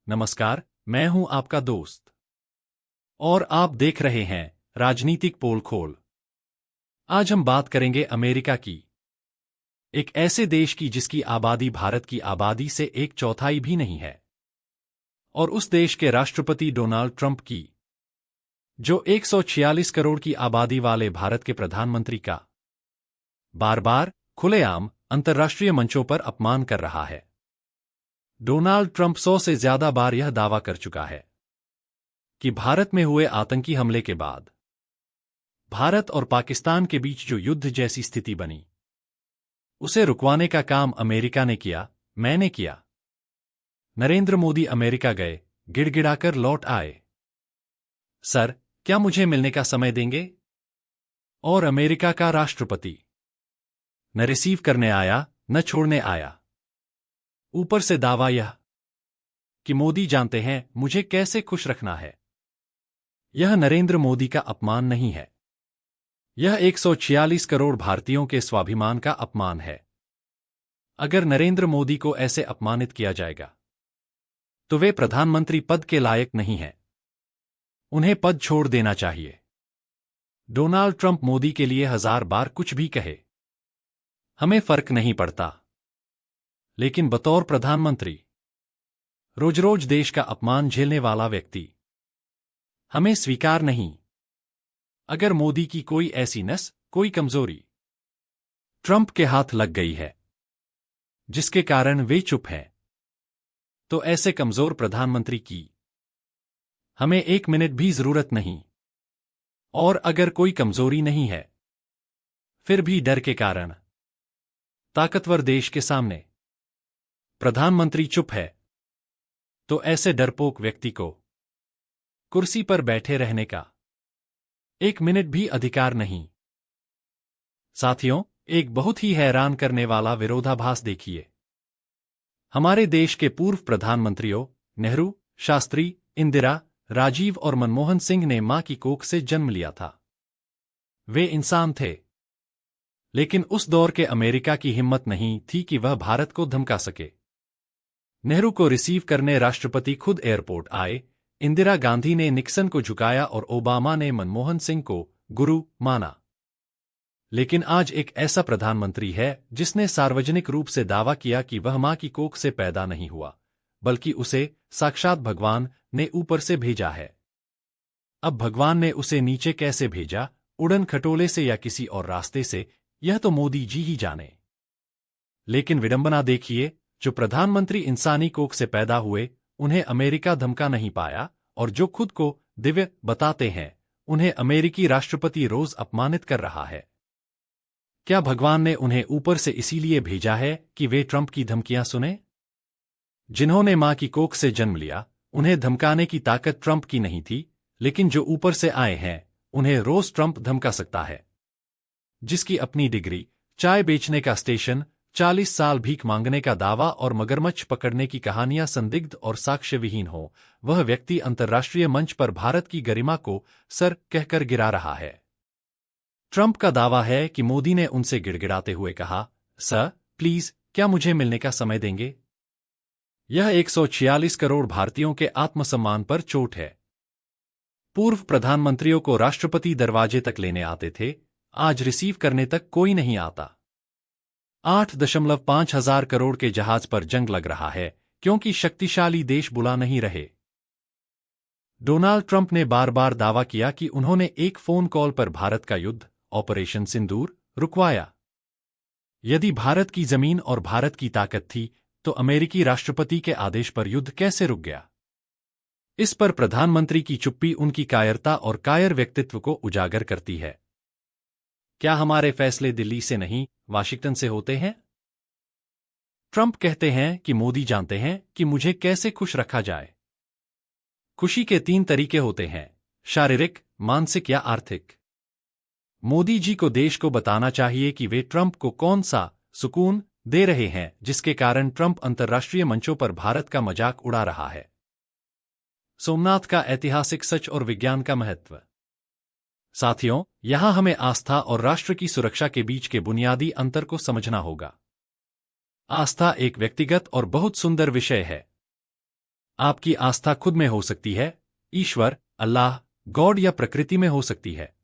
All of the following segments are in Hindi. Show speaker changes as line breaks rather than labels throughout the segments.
नमस्कार, मैं हूं आपका दोस्त और आप देख रहे हैं राजनीतिक पोल खोल। आज हम बात करेंगे अमेरिका की, एक ऐसे देश की जिसकी आबादी भारत की आबादी से 1/4 भी नहीं है, और उस देश के राष्ट्रपति डोनाल्ड ट्रंप की, जो 146 करोड़ की आबादी वाले भारत के प्रधानमंत्री का बार बार खुलेआम अंतर्राष्ट्रीय मंचों पर अपमान कर रहा है। डोनाल्ड ट्रंप 100 से ज्यादा बार यह दावा कर चुका है कि भारत में हुए आतंकी हमले के बाद भारत और पाकिस्तान के बीच जो युद्ध जैसी स्थिति बनी, उसे रुकवाने का काम अमेरिका ने किया, मैंने किया। नरेंद्र मोदी अमेरिका गए, गिड़गिड़ाकर लौट आए। सर, क्या मुझे मिलने का समय देंगे? और अमेरिका का राष्ट्रपति न रिसीव करने आया, न छोड़ने आया। ऊपर से दावा यह कि मोदी जानते हैं मुझे कैसे खुश रखना है। यह नरेंद्र मोदी का अपमान नहीं है, यह 146 करोड़ भारतीयों के स्वाभिमान का अपमान है। अगर नरेंद्र मोदी को ऐसे अपमानित किया जाएगा तो वे प्रधानमंत्री पद के लायक नहीं हैं। उन्हें पद छोड़ देना चाहिए। डोनाल्ड ट्रंप मोदी के लिए 1000 बार कुछ भी कहे, हमें फर्क नहीं पड़ता, लेकिन बतौर प्रधानमंत्री रोज रोज देश का अपमान झेलने वाला व्यक्ति हमें स्वीकार नहीं। अगर मोदी की कोई ऐसी नस, कोई कमजोरी ट्रंप के हाथ लग गई है जिसके कारण वे चुप हैं, तो ऐसे कमजोर प्रधानमंत्री की हमें 1 मिनट भी जरूरत नहीं। और अगर कोई कमजोरी नहीं है, फिर भी डर के कारण ताकतवर देश के सामने प्रधानमंत्री चुप है, तो ऐसे डरपोक व्यक्ति को कुर्सी पर बैठे रहने का 1 मिनट भी अधिकार नहीं। साथियों, एक बहुत ही हैरान करने वाला विरोधाभास देखिए। हमारे देश के पूर्व प्रधानमंत्रियों नेहरू, शास्त्री, इंदिरा, राजीव और मनमोहन सिंह ने मां की कोख से जन्म लिया था। वे इंसान थे, लेकिन उस दौर के अमेरिका की हिम्मत नहीं थी कि वह भारत को धमका सके। नेहरू को रिसीव करने राष्ट्रपति खुद एयरपोर्ट आए, इंदिरा गांधी ने निक्सन को झुकाया और ओबामा ने मनमोहन सिंह को गुरु माना। लेकिन आज एक ऐसा प्रधानमंत्री है जिसने सार्वजनिक रूप से दावा किया कि वह मां की कोख से पैदा नहीं हुआ, बल्कि उसे साक्षात भगवान ने ऊपर से भेजा है। अब भगवान ने उसे नीचे कैसे भेजा, उड़न खटोले से या किसी और रास्ते से, यह तो मोदी जी ही जाने। लेकिन विडंबना देखिए, जो प्रधानमंत्री इंसानी कोख से पैदा हुए, उन्हें अमेरिका धमका नहीं पाया, और जो खुद को दिव्य बताते हैं, उन्हें अमेरिकी राष्ट्रपति रोज अपमानित कर रहा है। क्या भगवान ने उन्हें ऊपर से इसीलिए भेजा है कि वे ट्रंप की धमकियां सुने? जिन्होंने मां की कोख से जन्म लिया, उन्हें धमकाने की ताकत ट्रंप की नहीं थी, लेकिन जो ऊपर से आए हैं, उन्हें रोज ट्रंप धमका सकता है। जिसकी अपनी डिग्री, चाय बेचने का स्टेशन, 40 साल भीख मांगने का दावा और मगरमच्छ पकड़ने की कहानियां संदिग्ध और साक्ष्य विहीन हो, वह व्यक्ति अंतर्राष्ट्रीय मंच पर भारत की गरिमा को सर कहकर गिरा रहा है। ट्रंप का दावा है कि मोदी ने उनसे गिड़गिड़ाते हुए कहा, सर प्लीज, क्या मुझे मिलने का समय देंगे? यह 146 करोड़ भारतीयों के आत्मसम्मान पर चोट है। पूर्व प्रधानमंत्रियों को राष्ट्रपति दरवाजे तक लेने आते थे, आज रिसीव करने तक कोई नहीं आता। 8.5 हजार करोड़ के जहाज पर जंग लग रहा है, क्योंकि शक्तिशाली देश बुला नहीं रहे। डोनाल्ड ट्रंप ने बार बार दावा किया कि उन्होंने एक फोन कॉल पर भारत का युद्ध, ऑपरेशन सिंदूर, रुकवाया। यदि भारत की जमीन और भारत की ताकत थी, तो अमेरिकी राष्ट्रपति के आदेश पर युद्ध कैसे रुक गया? इस पर प्रधानमंत्री की चुप्पी उनकी कायरता और कायर व्यक्तित्व को उजागर करती है। क्या हमारे फैसले दिल्ली से नहीं, वाशिंगटन से होते हैं? ट्रंप कहते हैं कि मोदी जानते हैं कि मुझे कैसे खुश रखा जाए। खुशी के 3 तरीके होते हैं, शारीरिक, मानसिक या आर्थिक। मोदी जी को देश को बताना चाहिए कि वे ट्रंप को कौन सा सुकून दे रहे हैं जिसके कारण ट्रंप अंतर्राष्ट्रीय मंचों पर भारत का मजाक उड़ा रहा है। सोमनाथ का ऐतिहासिक सच और विज्ञान का महत्व। साथियों, यहां हमें आस्था और राष्ट्र की सुरक्षा के बीच के बुनियादी अंतर को समझना होगा। आस्था एक व्यक्तिगत और बहुत सुंदर विषय है। आपकी आस्था खुद में हो सकती है, ईश्वर, अल्लाह, गॉड या प्रकृति में हो सकती है।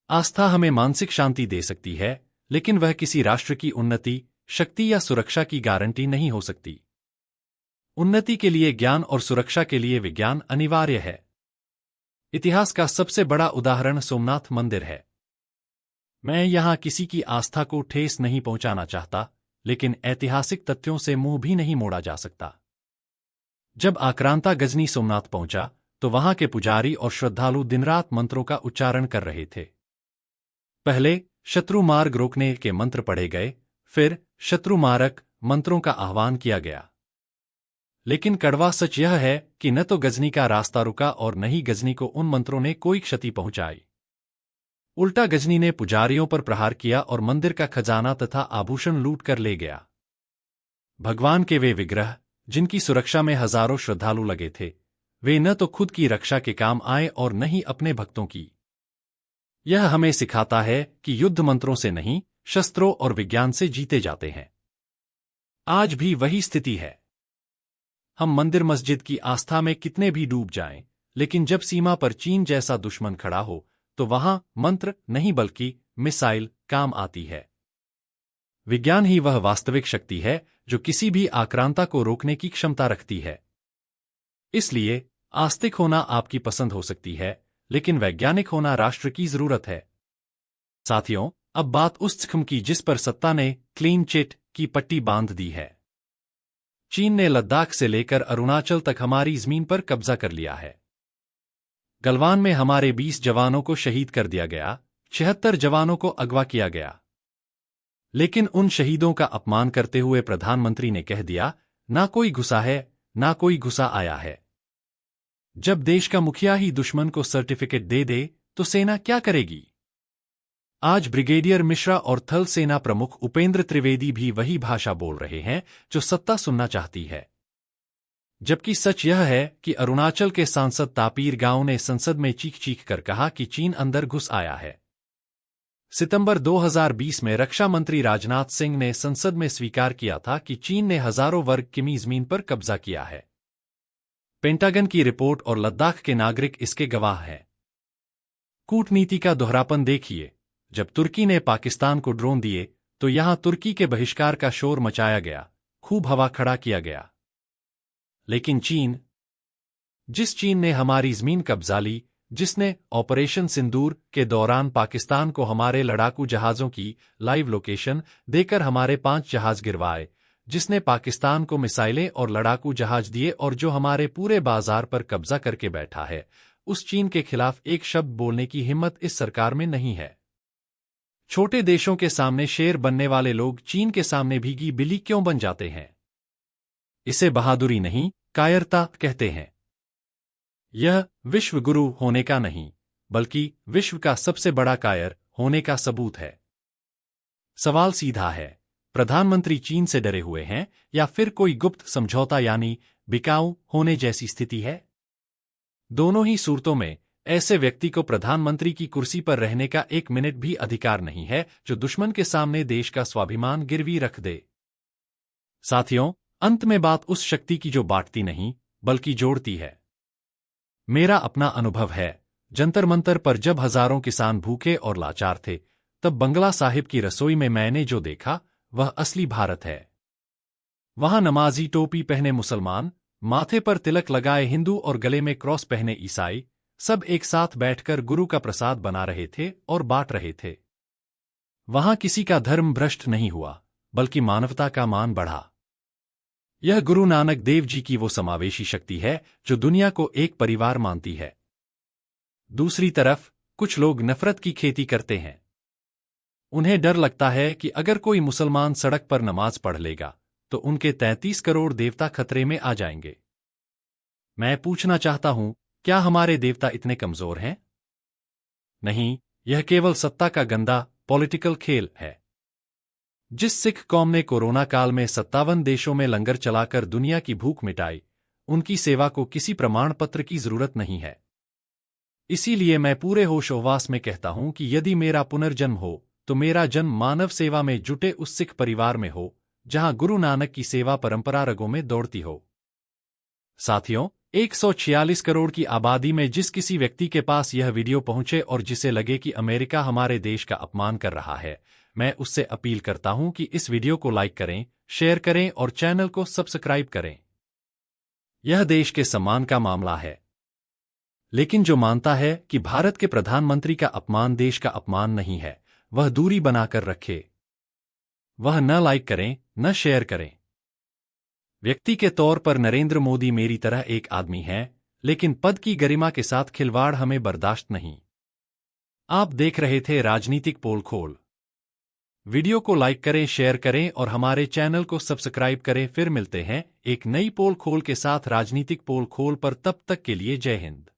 आस्था हमें मानसिक शांति दे सकती है, लेकिन वह किसी राष्ट्र की उन्नति, शक्ति या सुरक्षा की गारंटी नहीं हो सकती। उन्नति के लिए ज्ञान और सुरक्षा के लिए विज्ञान अनिवार्य है। इतिहास का सबसे बड़ा उदाहरण सोमनाथ मंदिर है। मैं यहां किसी की आस्था को ठेस नहीं पहुंचाना चाहता, लेकिन ऐतिहासिक तथ्यों से मुंह भी नहीं मोड़ा जा सकता। जब आक्रांता गजनी सोमनाथ पहुंचा, तो वहां के पुजारी और श्रद्धालु दिन-रात मंत्रों का उच्चारण कर रहे थे। पहले शत्रु मार्ग रोकने के मंत्र पढ़े गए, फिर शत्रु मारक मंत्रों का आह्वान किया गया। लेकिन कड़वा सच यह है कि न तो गजनी का रास्ता रुका और न ही गजनी को उन मंत्रों ने कोई क्षति पहुंचाई। उल्टा गजनी ने पुजारियों पर प्रहार किया और मंदिर का खजाना तथा आभूषण लूट कर ले गया। भगवान के वे विग्रह, जिनकी सुरक्षा में हजारों श्रद्धालु लगे थे, वे न तो खुद की रक्षा के काम आए और न ही अपने भक्तों की। यह हमें सिखाता है कि युद्ध मंत्रों से नहीं, शस्त्रों और विज्ञान से जीते जाते हैं। आज भी वही स्थिति है। हम मंदिर मस्जिद की आस्था में कितने भी डूब जाएं, लेकिन जब सीमा पर चीन जैसा दुश्मन खड़ा हो, तो वहां मंत्र नहीं बल्कि मिसाइल काम आती है। विज्ञान ही वह वास्तविक शक्ति है जो किसी भी आक्रांता को रोकने की क्षमता रखती है। इसलिए आस्तिक होना आपकी पसंद हो सकती है, लेकिन वैज्ञानिक होना राष्ट्र की जरूरत है। साथियों, अब बात उस स्कीम की जिस पर सत्ता ने क्लीन चिट की पट्टी बांध दी है। चीन ने लद्दाख से लेकर अरुणाचल तक हमारी जमीन पर कब्जा कर लिया है। गलवान में हमारे 20 जवानों को शहीद कर दिया गया, 76 जवानों को अगवा किया गया। लेकिन उन शहीदों का अपमान करते हुए प्रधानमंत्री ने कह दिया, ना कोई घुसा है, ना कोई घुसा आया है। जब देश का मुखिया ही दुश्मन को सर्टिफिकेट दे दे, तो सेना क्या करेगी? आज ब्रिगेडियर मिश्रा और थल सेना प्रमुख उपेंद्र त्रिवेदी भी वही भाषा बोल रहे हैं जो सत्ता सुनना चाहती है। जबकि सच यह है कि अरुणाचल के सांसद तापीर गांव ने संसद में चीख कर कहा कि चीन अंदर घुस आया है। सितंबर 2020 में रक्षा मंत्री राजनाथ सिंह ने संसद में स्वीकार किया था कि चीन ने हजारों वर्ग किमी जमीन पर कब्जा किया है। पेंटागन की रिपोर्ट और लद्दाख के नागरिक इसके गवाह हैं। कूटनीति का दोहरापन देखिए। जब तुर्की ने पाकिस्तान को ड्रोन दिए, तो यहां तुर्की के बहिष्कार का शोर मचाया गया, खूब हवा खड़ा किया गया। लेकिन जिस चीन ने हमारी जमीन कब्जा ली, जिसने ऑपरेशन सिंदूर के दौरान पाकिस्तान को हमारे लड़ाकू जहाजों की लाइव लोकेशन देकर हमारे 5 जहाज गिरवाए, जिसने पाकिस्तान को मिसाइलें और लड़ाकू जहाज दिए और जो हमारे पूरे बाजार पर कब्जा करके बैठा है, उस चीन के खिलाफ एक शब्द बोलने की हिम्मत इस सरकार में नहीं है। छोटे देशों के सामने शेर बनने वाले लोग चीन के सामने भीगी बिल्ली क्यों बन जाते हैं? इसे बहादुरी नहीं, कायरता कहते हैं। यह विश्व गुरु होने का नहीं, बल्कि विश्व का सबसे बड़ा कायर होने का सबूत है। सवाल सीधा है, प्रधानमंत्री चीन से डरे हुए हैं या फिर कोई गुप्त समझौता यानी बिकाऊ होने जैसी स्थिति है? दोनों ही सूरतों में ऐसे व्यक्ति को प्रधानमंत्री की कुर्सी पर रहने का 1 मिनट भी अधिकार नहीं है जो दुश्मन के सामने देश का स्वाभिमान गिरवी रख दे। साथियों, अंत में बात उस शक्ति की जो बांटती नहीं, बल्कि जोड़ती है। मेरा अपना अनुभव है, जंतर मंतर पर जब हजारों किसान भूखे और लाचार थे, तब बंगला साहिब की रसोई में मैंने जो देखा, वह असली भारत है। वहां नमाजी टोपी पहने मुसलमान, माथे पर तिलक लगाए हिंदू और गले में क्रॉस पहने ईसाई, सब एक साथ बैठकर गुरु का प्रसाद बना रहे थे और बांट रहे थे। वहां किसी का धर्म भ्रष्ट नहीं हुआ, बल्कि मानवता का मान बढ़ा। यह गुरु नानक देव जी की वो समावेशी शक्ति है जो दुनिया को एक परिवार मानती है। दूसरी तरफ कुछ लोग नफरत की खेती करते हैं। उन्हें डर लगता है कि अगर कोई मुसलमान सड़क पर नमाज पढ़ लेगा, तो उनके 33 करोड़ देवता खतरे में आ जाएंगे। मैं पूछना चाहता हूं, क्या हमारे देवता इतने कमजोर हैं? नहीं, यह केवल सत्ता का गंदा पॉलिटिकल खेल है। जिस सिख कौम ने कोरोना काल में 57 देशों में लंगर चलाकर दुनिया की भूख मिटाई, उनकी सेवा को किसी प्रमाण पत्र की जरूरत नहीं है। इसीलिए मैं पूरे होशोहवास में कहता हूं कि यदि मेरा पुनर्जन्म हो, तो मेरा जन्म मानव सेवा में जुटे उस सिख परिवार में हो, जहां गुरु नानक की सेवा परंपरा रगों में दौड़ती हो। साथियों, 146 करोड़ की आबादी में जिस किसी व्यक्ति के पास यह वीडियो पहुंचे और जिसे लगे कि अमेरिका हमारे देश का अपमान कर रहा है, मैं उससे अपील करता हूं कि इस वीडियो को लाइक करें, शेयर करें और चैनल को सब्सक्राइब करें। यह देश के सम्मान का मामला है। लेकिन जो मानता है कि भारत के प्रधानमंत्री का अपमान देश का अपमान नहीं है, वह दूरी बनाकर रखे। वह न लाइक करें, न शेयर करें। व्यक्ति के तौर पर नरेंद्र मोदी मेरी तरह एक आदमी है, लेकिन पद की गरिमा के साथ खिलवाड़ हमें बर्दाश्त नहीं। आप देख रहे थे राजनीतिक पोल खोल। वीडियो को लाइक करें, शेयर करें और हमारे चैनल को सब्सक्राइब करें। फिर मिलते हैं एक नई पोल खोल के साथ राजनीतिक पोल खोल पर। तब तक के लिए जय हिंद।